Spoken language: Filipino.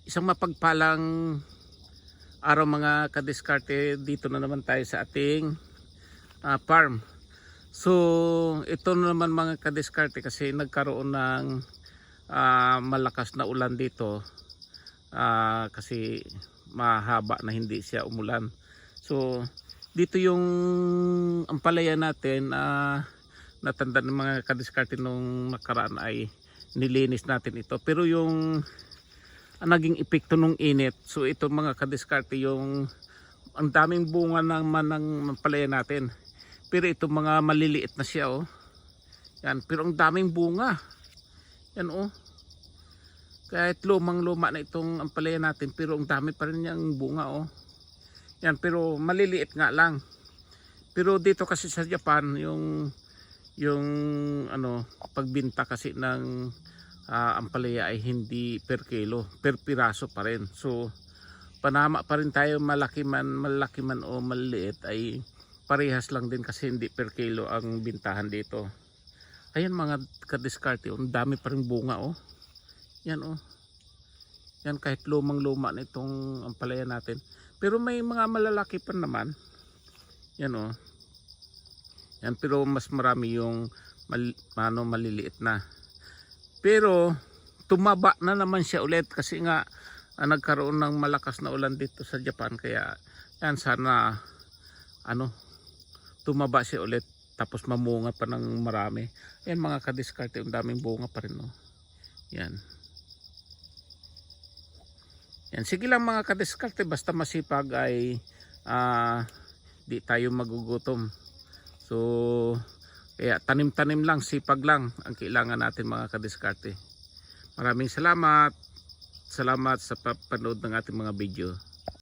Isang mapagpalang araw mga kadiskarte, dito na naman tayo sa ating farm. So ito na naman mga kadiskarte kasi nagkaroon ng malakas na ulan dito, kasi mahaba na hindi siya umulan. So dito yung ampalaya natin, natanda ng mga kadiskarte nung nakaraan ay nilinis natin ito, pero yung naging epekto nung init. So ito mga kadiskarte, yung ang daming bunga naman ng palaya natin, pero ito mga maliliit na siya, oh. Yan, pero ang daming bunga. Yan, oh. Kahit lumang luma na itong ampalaya natin, pero ang dami pa rin niyang bunga, oh. Yan, pero maliliit nga lang. Pero dito kasi sa Japan, yung pagbinta kasi ng ampalaya ay hindi per kilo, per piraso pa rin. So panama pa rin tayo, malaki man o maliit, ay parehas lang din kasi hindi per kilo ang bintahan dito. Ayan mga kadiskarte, ang dami pa rin bunga, oh. Yan, oh. Yan, kahit lumang luma na itong ampalaya natin, pero may mga malalaki pa naman. Yan, oh. Yan, pero mas marami yung maliliit na. Pero tumaba na naman siya ulit kasi nga nagkaroon ng malakas na ulan dito sa Japan, kaya yan, sana tumaba siya ulit tapos mamunga pa ng marami. Ayan mga kadiskarte, ang daming bunga pa rin, no? Yan. Yan, sige lang mga kadiskarte, basta masipag ay di tayo magugutom. So kaya tanim-tanim lang, sipag lang ang kailangan natin mga kadiskarte. Maraming salamat. Salamat sa panood ng ating mga video.